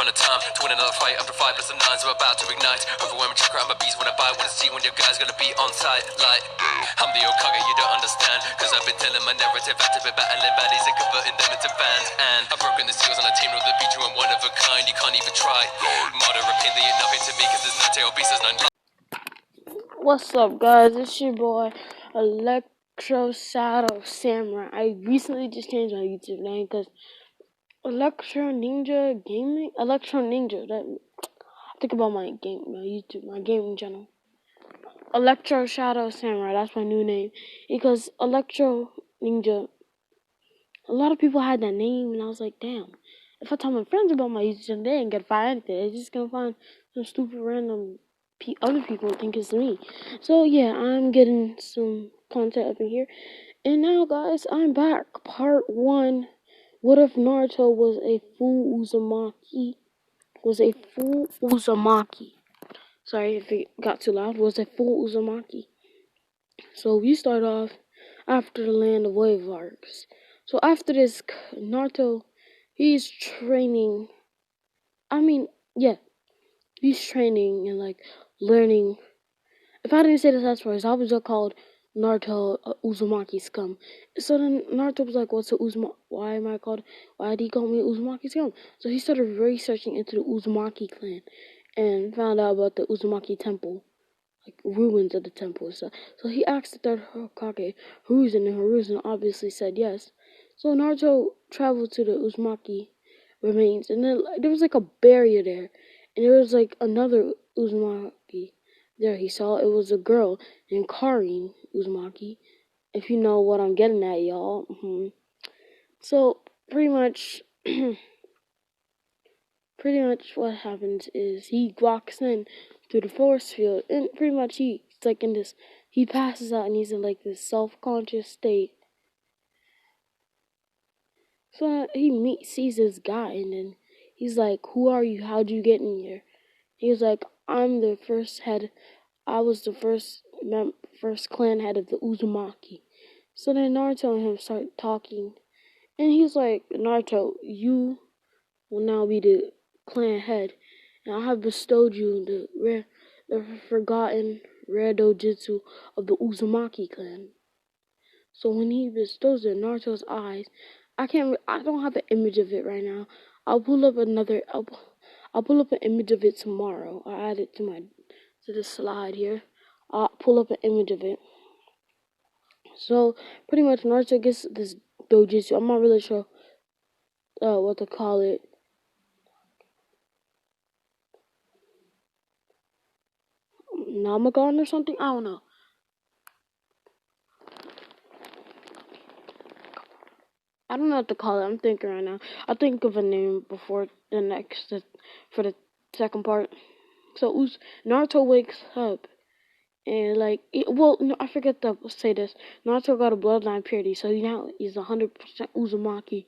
find a time to win another fight after 5 plus 9s. I'm about to ignite. Overwhelming chakra, I'm a beast when I bite. Wanna see when your guy's gonna be on site. Like, I'm the Okage, you don't understand. Cause I've been telling my narrative. Active been battling baddies and converting them into fans. And I've broken the seals on a team with the beat. You and one of a kind, you can't even try. Modern opinion, they ain't nothing to me. Cause there's no tail beast, there's none. What's up, guys? It's your boy Electro Shadow Samurai. I recently just changed my YouTube name because Electro Ninja Gaming. Electro Ninja. Think about my YouTube, my gaming channel. Electro Shadow Samurai. That's my new name because Electro Ninja. A lot of people had that name, and I was like, damn. If I tell my friends about my YouTube channel, they ain't gonna find anything. They're just gonna find some stupid random other people think it's me. So yeah, I'm getting some content up in here. And now, guys, I'm back. Part 1. What if Naruto was a full uzumaki? Sorry if it got too loud. Was a full uzumaki. So we start off after the land of wave arcs. So after this, Naruto, he's training. He's training and like learning. If I didn't say this last first, I was just called Naruto Uzumaki Scum. So then Naruto was like, "What's a Uzumaki? Why did he call me Uzumaki Scum?" So he started researching into the Uzumaki clan and found out about the Uzumaki temple, like ruins of the temple and stuff. So he asked the third Hokage, Hiruzen, and Hiruzen obviously said yes. So Naruto traveled to the Uzumaki remains, and then there was like a barrier there, and there was like another Uzumaki there. He saw it was a girl named Karin Uzumaki, if you know what I'm getting at, y'all. So pretty much what happens is he walks in through the force field, and pretty much he's like in this, he passes out and he's in like this self-conscious state. So he sees this guy, and then he's like, "Who are you? How'd you get in here?" He was like, "I'm the first head. I was the first clan head of the Uzumaki." So then Naruto and him start talking, and he's like, "Naruto, you will now be the clan head, and I have bestowed you the forgotten rare dojutsu of the Uzumaki clan." So when he bestows it in Naruto's eyes, I don't have an image of it right now. I'll pull up an image of it tomorrow. I'll add it to the slide here. I'll pull up an image of it. So pretty much Naruto gets this dojutsu. I'm not really sure what to call it. Namagon or something? I don't know. I don't know what to call it. I'm thinking right now. I'll think of a name before for the second part. So Naruto wakes up and I forget to say this. Naruto got a bloodline purity, so he's 100% Uzumaki,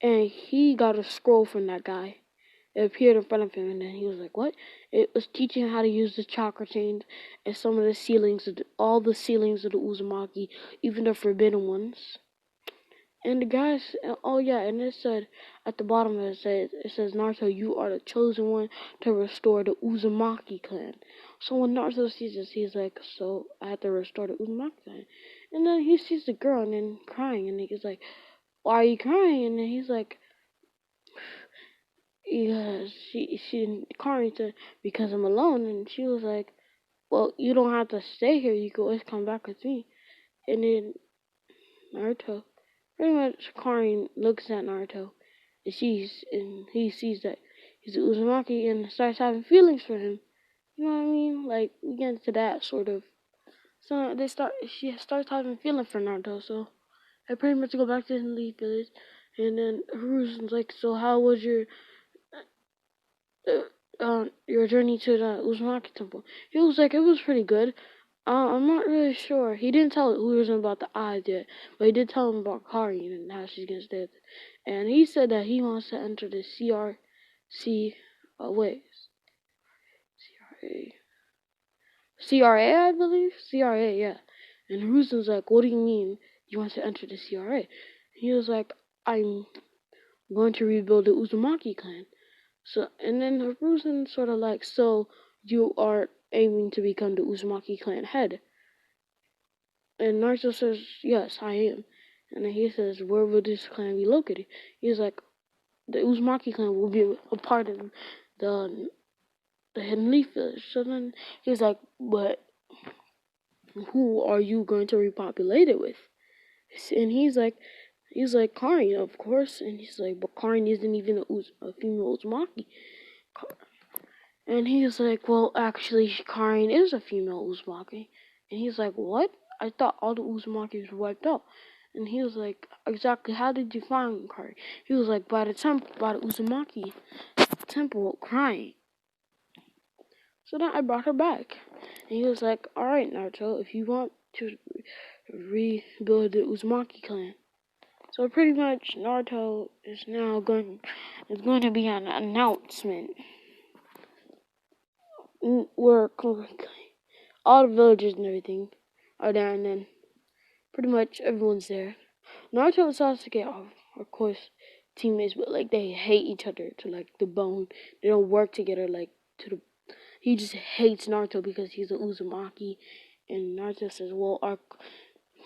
and he got a scroll from that guy. It appeared in front of him, and then he was like, "What?" It was teaching him how to use the chakra chains and some of the ceilings, all the ceilings of the Uzumaki, even the forbidden ones. And the guys, oh yeah, and it said at the bottom it says Naruto, you are the chosen one to restore the Uzumaki clan. So when Naruto sees this, he's like, so I have to restore the Uzumaki clan. And then he sees the girl and then crying, and he's like, why are you crying? And then he's like, yeah, she Karin said, because I'm alone. And she was like, well, you don't have to stay here. You can always come back with me. And then Naruto, pretty much Karin looks at Naruto, and he sees that he's an Uzumaki and starts having feelings for him. You know what I mean? Like, we get into that sort of. So she starts having feelings for Naruto. So I pretty much go back to the Leaf Village, and then Hiruzen's like, so how was your journey to the Uzumaki temple? He was like, it was pretty good. I'm not really sure. He didn't tell Hiruzen about the eyes yet, but he did tell him about Karin and how she's gonna stay. And he said that he wants to enter the CRA, I believe? CRA, yeah. And Hiruzen's like, what do you mean you want to enter the CRA? He was like, I'm going to rebuild the Uzumaki clan. So and then Hiruzen sort of like, so you are aiming to become the Uzumaki clan head? And Naruto says, yes, I am. And then he says, where will this clan be located? He's like, the Uzumaki clan will be a part of the Hidden Leaf Village. So then he's like, but who are you going to repopulate it with? And he's like, Karin, of course. And he's like, but Karin isn't even a female Uzumaki. And he's like, well, actually, Karin is a female Uzumaki. And he's like, what? I thought all the Uzumakis were wiped out. And he was like, exactly, how did you find Karin? He was like, by the Uzumaki temple, crying. So then I brought her back. And he was like, alright, Naruto, if you want to rebuild the Uzumaki clan. So pretty much Naruto is now going to be an announcement where all the villagers and everything are there, and then pretty much everyone's there. Naruto and Sasuke are, of course, teammates, but like they hate each other to like the bone. They don't work together like to the. He just hates Naruto because he's a Uzumaki, and Naruto says, "Well, our."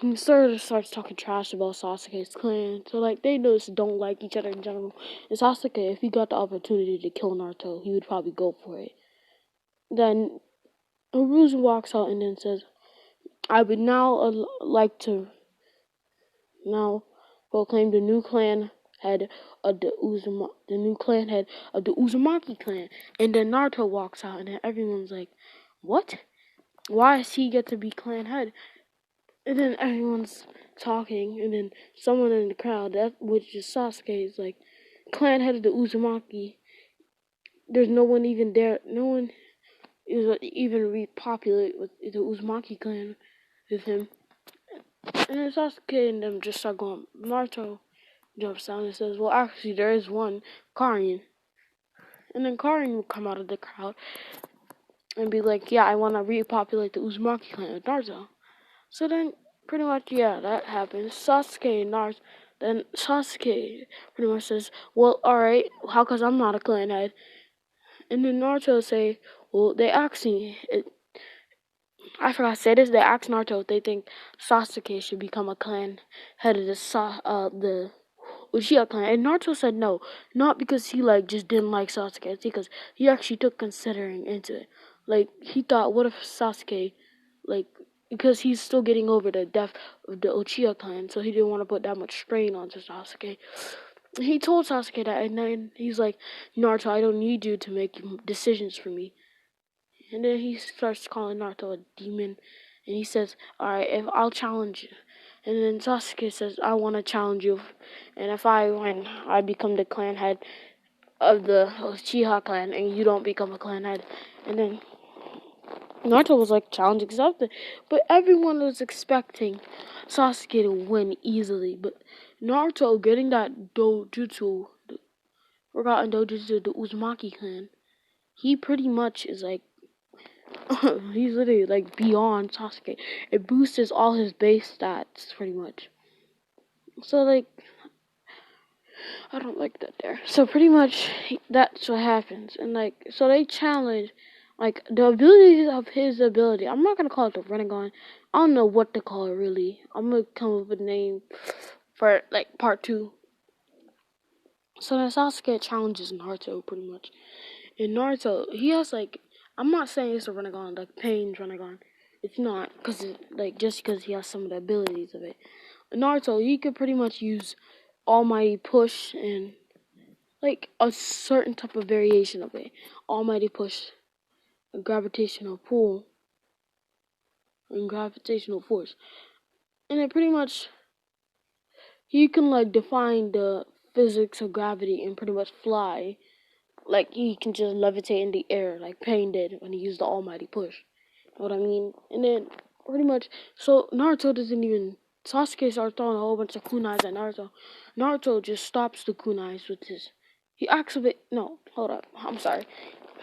He sort of starts talking trash about Sasuke's clan, so like they just don't like each other in general. And Sasuke, if he got the opportunity to kill Naruto, he would probably go for it. Then Hiruzen walks out and then says, I would now like to now proclaim the new clan head of the new clan head of the Uzumaki clan. And then Naruto walks out and then everyone's like, what? Why does he get to be clan head? And then everyone's talking and then someone in the crowd, which is Sasuke, is like, clan head of the Uzumaki. There's no one even there. No one is even repopulate with the Uzumaki clan with him. And then Sasuke and them just start going. Naruto jumps down and says, well, actually, there is one, Karin. And then Karin will come out of the crowd and be like, yeah, I want to repopulate the Uzumaki clan with Naruto. So then, pretty much, yeah, that happens. Sasuke and Naruto. Then Sasuke pretty much says, well, alright, how come I'm not a clan head? And then Naruto will say, well, they asked me. I forgot to say this. They asked Naruto if they think Sasuke should become a clan head of the Uchiha clan, and Naruto said no, not because he like just didn't like Sasuke, it's because he actually took considering into it. Like he thought, what if Sasuke, like because he's still getting over the death of the Uchiha clan, so he didn't want to put that much strain onto Sasuke. He told Sasuke that, and then he's like, Naruto, I don't need you to make decisions for me. And then he starts calling Naruto a demon. And he says, alright, if I'll challenge you. And then Sasuke says, I want to challenge you. And if I win, I become the clan head of the Uchiha clan. And you don't become a clan head. And then Naruto was like, challenge accepted. But everyone was expecting Sasuke to win easily. But Naruto getting that dojutsu, the forgotten dojutsu of the Uzumaki clan, he pretty much is like, he's literally like beyond Sasuke. It boosts all his base stats pretty much. So like, I don't like that there. So pretty much that's what happens. And like, so they challenge like the abilities of his ability. I'm not gonna call it the Renegon. I don't know what to call it really. I'm gonna come up with a name for like part 2. So then Sasuke challenges Naruto pretty much. And Naruto, he has like, I'm not saying it's a Renegon, like Pain's Renegon. It's not, cause like just because he has some of the abilities of it. Naruto, he could pretty much use Almighty Push and like a certain type of variation of it. Almighty Push, a gravitational pull, and gravitational force. And it pretty much, he can like define the physics of gravity and pretty much fly. Like he can just levitate in the air like Pain did when he used the Almighty Push. You know what I mean? And then pretty much, so Naruto doesn't even. Sasuke starts throwing a whole bunch of kunais at Naruto. Naruto just stops the kunais with his. He activates. No, hold up. I'm sorry.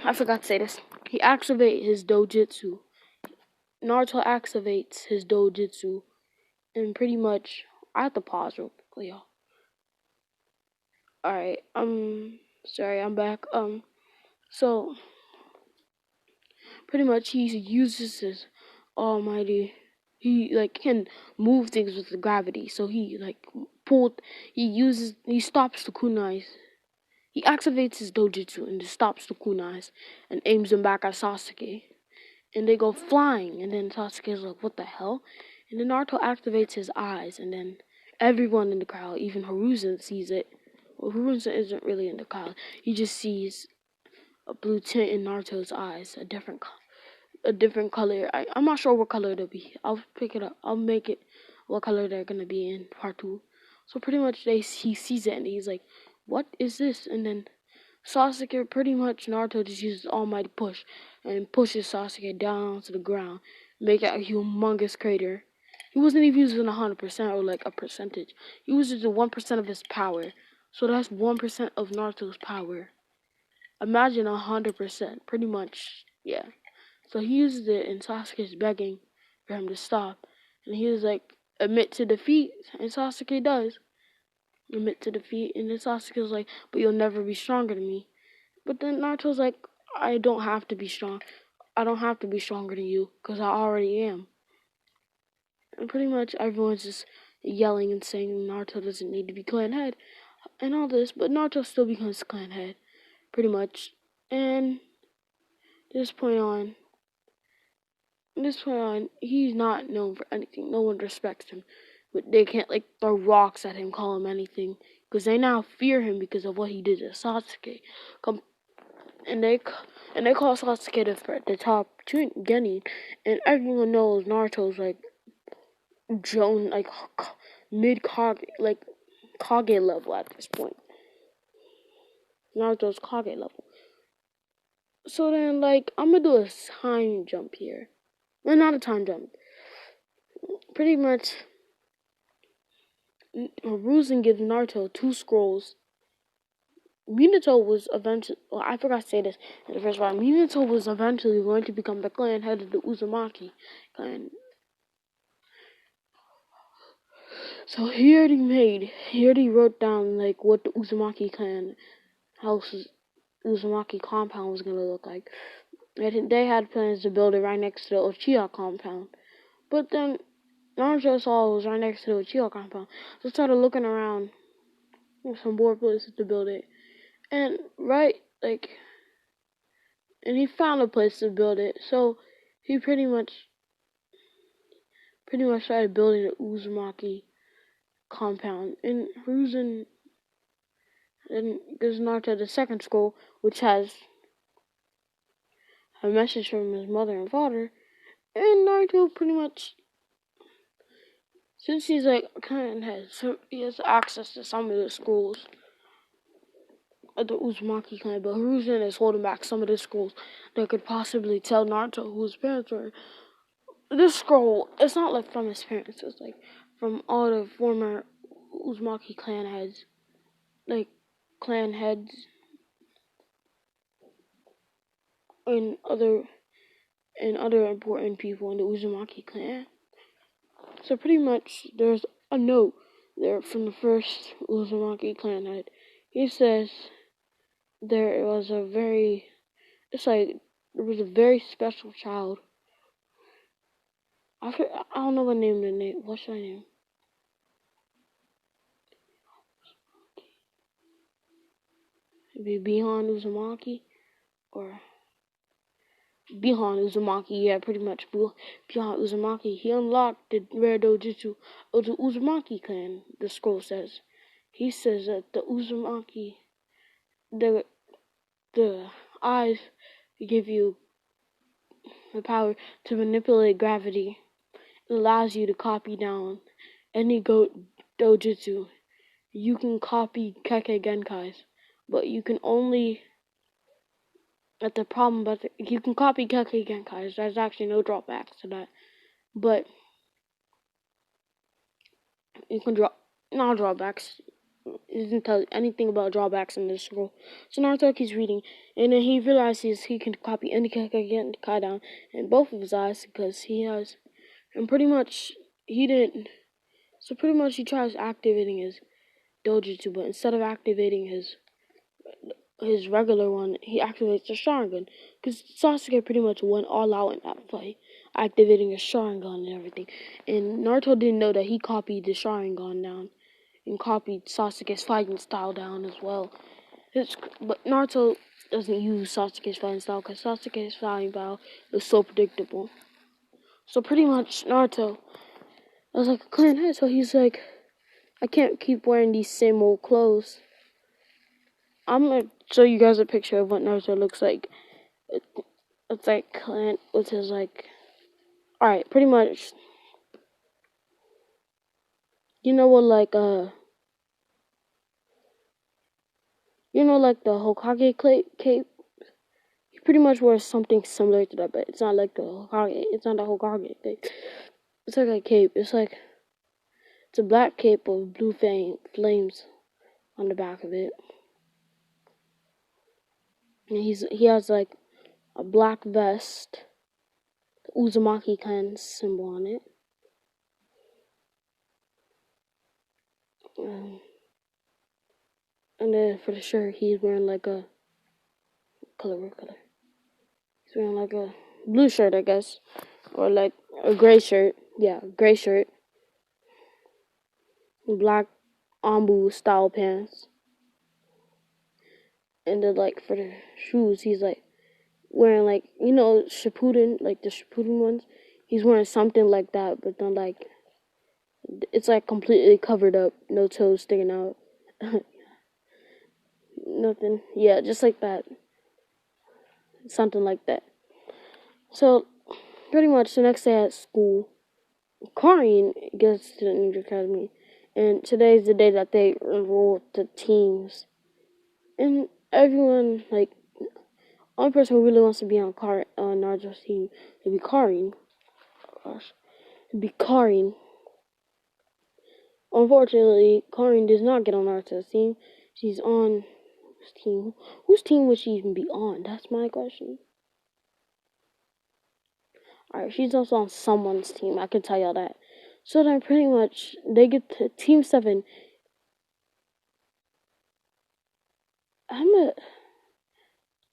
I forgot to say this. He activates his dojutsu. Naruto activates his dojutsu. And pretty much. I have to pause real quickly, y'all. Alright, Sorry, I'm back. So pretty much he uses his almighty. He like can move things with the gravity. So he like pulled. He stops the kunais. He activates his dojutsu and stops the kunais and aims them back at Sasuke. And they go flying. And then Sasuke's like, "What the hell?" And then Naruto activates his eyes, and then everyone in the crowd, even Hiruzen, sees it. Well, Hiruzen isn't really in the crowd. He just sees a blue tint in Naruto's eyes, a different color. I'm not sure what color it'll be. I'll pick it up. I'll make it what color they're gonna be in part 2. So pretty much he sees it and he's like, "What is this?" And then Sasuke, pretty much Naruto just uses almighty push and pushes Sasuke down to the ground, make a humongous crater. He wasn't even using 100% or like a percentage. He was using 1% of his power. So that's 1% of Naruto's power. Imagine 100%, pretty much, yeah. So he uses it, and Sasuke's begging for him to stop. And he was like, admit to defeat, and Sasuke does. Admit to defeat, and then Sasuke's like, but you'll never be stronger than me. But then Naruto's like, I don't have to be strong. I don't have to be stronger than you, because I already am. And pretty much everyone's just yelling and saying Naruto doesn't need to be clan head, and all this, but Naruto still becomes clan head, pretty much. And this point on, he's not known for anything. No one respects him. But they can't like throw rocks at him, call him anything, because they now fear him because of what he did to Sasuke. And they call Sasuke the top genin, and everyone knows Naruto's like Joan like mid Kage like Kage level at this point. Naruto's Kage level. So then like I'm gonna do a time jump here. Well, not a time jump. Pretty much Hiruzen gives Naruto 2 scrolls. Minato was eventually, well, I forgot to say this in the first part. Minato was eventually going to become the clan head of the Uzumaki clan. So he already wrote down like what the Uzumaki clan house's Uzumaki compound was gonna look like. And they had plans to build it right next to the Uchiha compound. But then Naruto saw it was right next to the Uchiha compound. So started looking around for some more places to build it. And and he found a place to build it. So he pretty much started building the Uzumaki compound. And Hiruzen then gives Naruto the second scroll, which has a message from his mother and father. And Naruto pretty much, since he's like kind of he has access to some of the scrolls of the Uzumaki clan, but Hiruzen is holding back some of the scrolls that could possibly tell Naruto who his parents were. This scroll, it's not like from his parents, it's like from all the former Uzumaki clan heads. Like clan heads and other important people in the Uzumaki clan. So pretty much there's a note there from the first Uzumaki clan head. He says there was a very special child. I don't know what name the name. What should I name? Maybe Bihan Uzumaki or Bihan Uzumaki. Yeah, pretty much Bihan Uzumaki. He unlocked the rare dojutsu of the Uzumaki clan. The scroll says. He says that the Uzumaki, the eyes give you the power to manipulate gravity. It allows you to copy down any dojutsu. You can copy Kekkei Genkais, but you can only you can copy Kekkei Genkais. There's actually no drawbacks to that, but you can not drawbacks. It doesn't tell anything about drawbacks in this scroll. So Naruto keeps reading, and then he realizes he can copy any Kekkei Genkai down in both of his eyes because he has, and pretty much he didn't. So pretty much he tries activating his dojutsu, but instead of activating his his regular one, he activates the Sharingan. Because Sasuke pretty much went all out in that fight, activating his Sharingan and everything. And Naruto didn't know that he copied the Sharingan down and copied Sasuke's fighting style down as well. But Naruto doesn't use Sasuke's fighting style because Sasuke's fighting style is so predictable. So pretty much Naruto was like a clan head, so he's like, I can't keep wearing these same old clothes. I'm gonna show you guys a picture of what Naruto looks like. It's like Clint with his like, alright, pretty much. You know what like the Hokage cape? He pretty much wears something similar to that, but it's not like the Hokage. It's not the Hokage cape. It's like a cape. It's a black cape with blue flames on the back of it. And he has like a black vest, the Uzumaki clan symbol on it. And then for the shirt, he's wearing like a what color? He's wearing like a blue shirt, I guess, or like a gray shirt. Yeah, gray shirt, black Ambu style pants, and then like for the shoes, he's like wearing like Shippuden, like the Shippuden ones. He's wearing something like that, but then like it's like completely covered up, no toes sticking out, nothing. Yeah, just like that, something like that. So pretty much the next day at school, Karin gets to the Ninja Academy, and today's the day that they enroll the teams. And everyone, like, only person who really wants to be on Naruto's team would be Karin. Gosh, it'd be Karin. Unfortunately, Karin does not get on Naruto's team. She's on whose team? Whose team would she even be on? That's my question. Alright, she's also on someone's team. I can tell y'all that. So then pretty much they get to Team 7.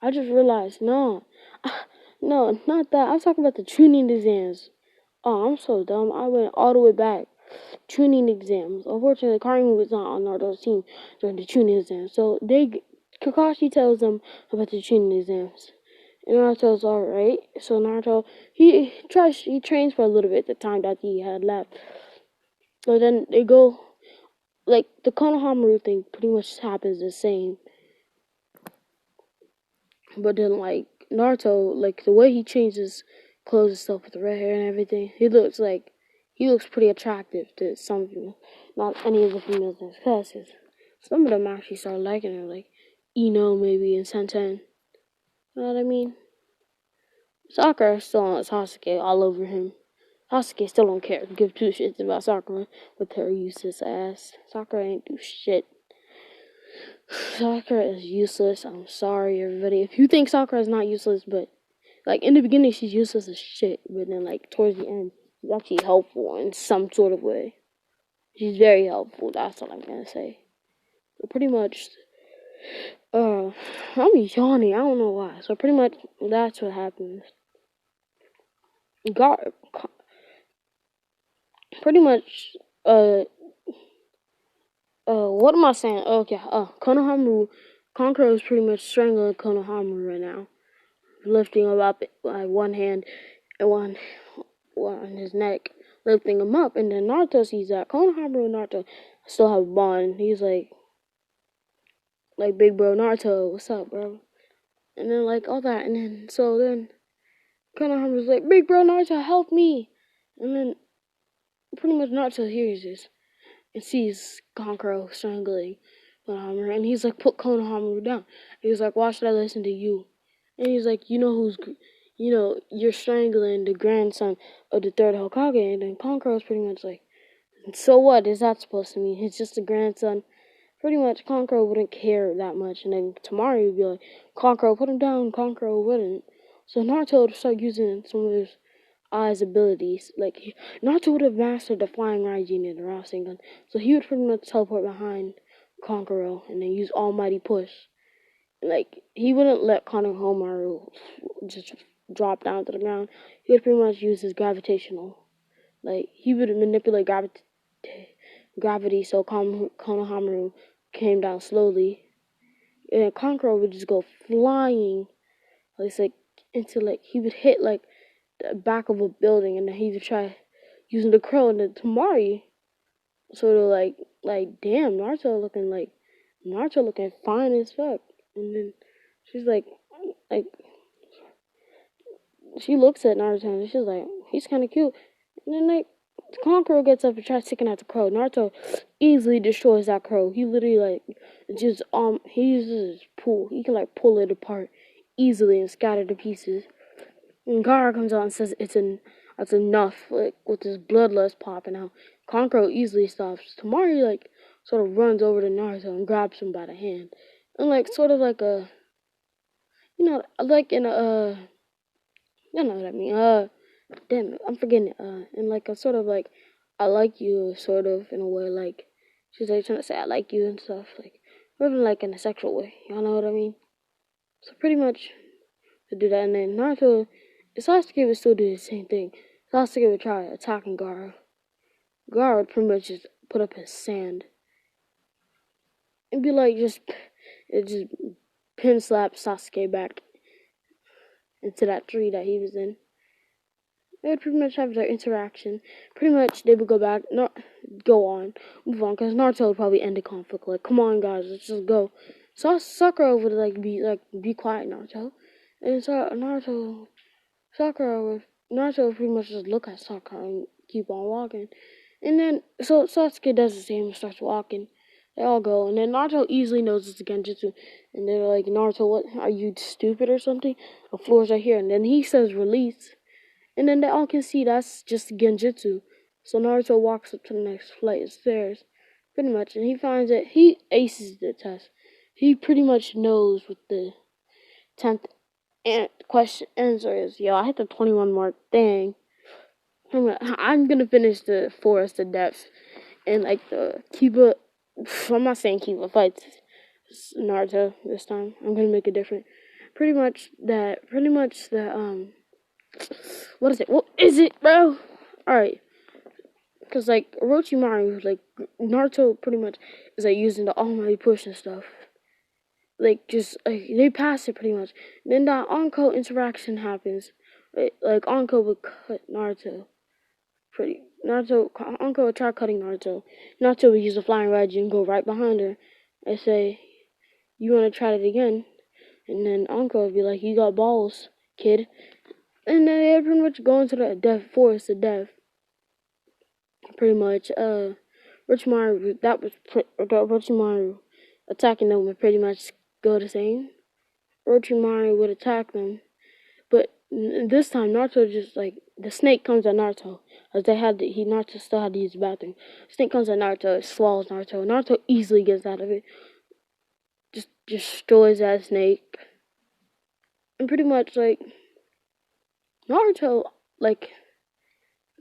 I just realized, no, no, not that. I'm talking about the tuning exams. Oh, I'm so dumb. I went all the way back. Tuning exams. Unfortunately, Karin was not on Naruto's team during the tuning exams. So Kakashi tells them about the tuning exams. And Naruto's alright. So Naruto, he trains for a little bit the time that he had left. But then they go, like, the Konohamaru thing pretty much happens the same. But then, like, Naruto, like, the way he changes clothes and stuff with the red hair and everything, he looks pretty attractive to some people. Not any of the females in his classes. Some of them actually started liking her, like Ino maybe and Senten. You know what I mean? Sakura still on Sasuke all over him. Sasuke still don't care. Give two shits about Sakura with her useless ass. Sakura ain't do shit. Sakura is useless. I'm sorry, everybody. If you think Sakura is not useless, but like in the beginning she's useless as shit, but then like towards the end she's actually helpful in some sort of way. She's very helpful. That's all I'm gonna say. But pretty much, I'm yawning. I don't know why. So pretty much that's what happens. God, pretty much, what am I saying? Okay, Konohamaru, Kankuro is pretty much strangling Konohamaru right now, lifting him up by one hand and one on his neck, lifting him up. And then Naruto sees that Konohamaru and Naruto still have a bond. He's like big bro Naruto, what's up, bro? And then like all that, and then Konohamaru's like, big bro Naruto, help me! And then pretty much Naruto hears this and sees Kankuro strangling Konohamaru, and he's like, put Konohamaru down. He's like, why should I listen to you? And he's like, you're strangling the grandson of the third Hokage. And then Kankuro's pretty much like, so what is that supposed to mean? He's just a grandson. Pretty much Kankuro wouldn't care that much. And then Tamari would be like, Kankuro, put him down. Kankuro wouldn't. So Naruto would start using some of his eyes abilities. Like, Naruto would have mastered the Flying Raijin and the Rasengan. So he would pretty much teleport behind Kankuro and then use Almighty Push. like he wouldn't let Konohamaru just drop down to the ground. He would pretty much use his gravitational. Like he would manipulate gravity so Konohamaru came down slowly, and Kankuro would just go flying. Like into like he would hit like the back of a building, and then he would try using the crow, and then Tamari sort of like damn Naruto looking fine as fuck, and then she's like she looks at Naruto and she's like he's kind of cute, and then like Kankuro gets up and tries taking out the crow. Naruto easily destroys that crow. He literally like just he uses his pull. He can like pull it apart easily and scatter to pieces. And Gara comes out and says that's enough, like with his bloodlust popping out. Kankuro easily stops. Tamari like sort of runs over to Naruto and grabs him by the hand. And like sort of like a like in a you know what I mean. Damn it, I'm forgetting it. In like a sort of like I like you sort of in a way like she's like trying to say I like you and stuff, like rather than like in a sexual way. Y'all know what I mean? So pretty much to do that, and then Naruto, Sasuke would still do the same thing. Sasuke would try attacking Gaara. Gaara would pretty much just put up his sand and be like it just pin slap Sasuke back into that tree that he was in. They would pretty much have their interaction. Pretty much they would go back, move on, because Naruto would probably end the conflict. Like, come on, guys, let's just go. So Sakura would be quiet, Naruto, and so Naruto would pretty much just look at Sakura and keep on walking. And then so Sasuke does the same and starts walking. They all go, and then Naruto easily knows it's a genjutsu, and they're like, Naruto, what are you stupid or something? The floor's right here, and then he says release. And then they all can see that's just genjutsu. So Naruto walks up to the next flight of stairs, pretty much, and he finds that he aces the test. He pretty much knows what the 10th question answer is. Yo, I hit the 21 mark. Dang. I'm gonna finish the Forest of Depth and like the Kiba. I'm not saying Kiba fights Naruto this time. I'm gonna make it different. Pretty much that what is it? What is it, bro? Alright. Because, like, Orochimaru, like, Naruto pretty much is, like, using the almighty push and stuff. Like, just, like, they pass it pretty much. Then that Anko interaction happens. Like, Anko would cut Naruto. Anko would try cutting Naruto. Naruto would use a flying wedge and go right behind her and say, you want to try it again? And then Anko would be like, you got balls, kid. And then they pretty much go into the forest of death. Pretty much, Orochimaru attacking them would pretty much go the same. Orochimaru would attack them, but this time Naruto just like the snake comes at Naruto, as Naruto still had to use the bathroom. Snake comes at Naruto, it swallows Naruto. Naruto easily gets out of it, just destroys that snake, and pretty much like Naruto like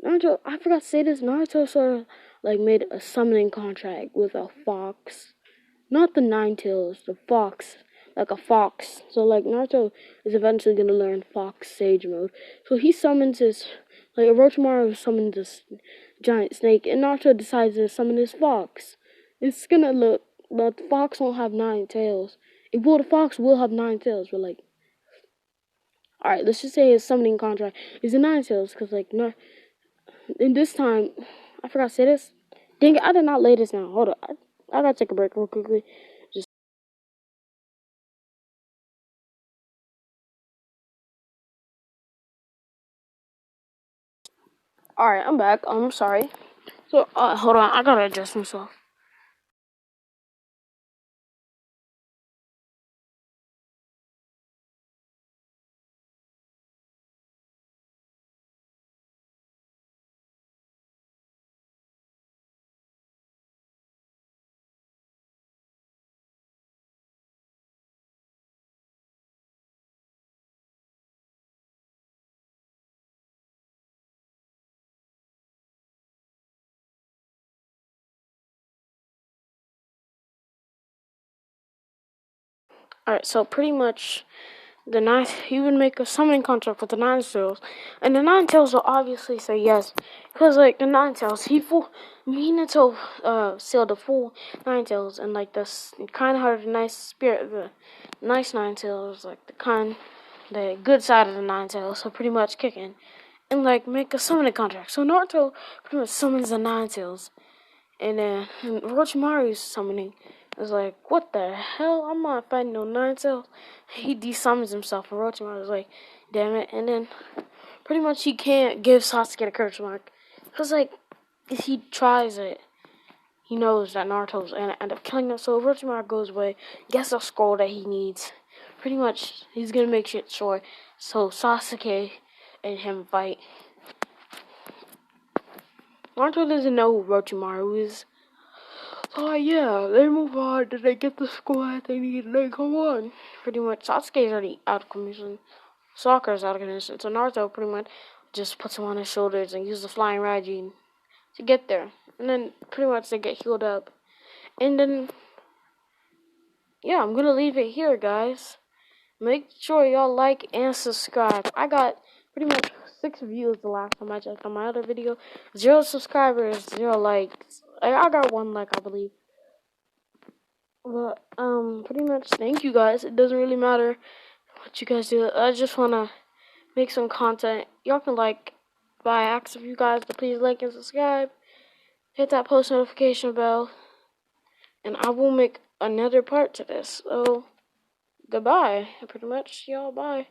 Naruto, I forgot to say this. Naruto sort of like made a summoning contract with a fox, not the Nine Tails, the fox, like a fox. So like Naruto is eventually gonna learn Fox Sage mode. So he summons his, like Orochimaru summons this giant snake, and Naruto decides to summon this fox. It's gonna look, but the fox won't have 9 tails. The fox will have 9 tails, but like, all right, let's just say his summoning contract is a 9 tails, because like no. And this time, I forgot to say this. Dang it, I did not lay this down. Hold up. I gotta take a break real quickly. Just alright, I'm back. I'm sorry. So hold on, I gotta adjust myself. Alright, so pretty much he would make a summoning contract with the Nine Tails, and the Nine Tails will obviously say yes, because like the Nine Tails, Minato sealed the full Nine Tails, and like this kind hearted, nice spirit, the nice Nine Tails, like the good side of the Nine Tails, so pretty much kicking, and like make a summoning contract. So Naruto pretty much summons the Nine Tails, and then Orochimaru's summoning is like, what the hell? I'm not fighting no Nine Tails. He desummons himself, and Orochimaru's like, damn it. And then pretty much he can't give Sasuke the curse mark. Because, like, if he tries it, he knows that Naruto's gonna end up killing him. So Orochimaru goes away, gets a scroll that he needs. Pretty much, he's gonna make shit sure. So Sasuke and him fight. Naruto doesn't know who Orochimaru is. Oh yeah, they move on, then they get the scroll that they need, and they go on. Pretty much, Sasuke's already out of commission. Sakura's out of commission, so Naruto pretty much just puts him on his shoulders and uses the flying Raijin to get there. And then pretty much they get healed up. And then, yeah, I'm gonna leave it here, guys. Make sure y'all like and subscribe. I got pretty much 6 views the last time I checked on my other video. 0 subscribers, 0 likes. I got 1 like, I believe. But, pretty much, thank you guys. It doesn't really matter what you guys do. I just wanna make some content. Y'all can like, but I ask of you guys to please like and subscribe. Hit that post notification bell. And I will make another part to this. So, goodbye. Pretty much, y'all, bye.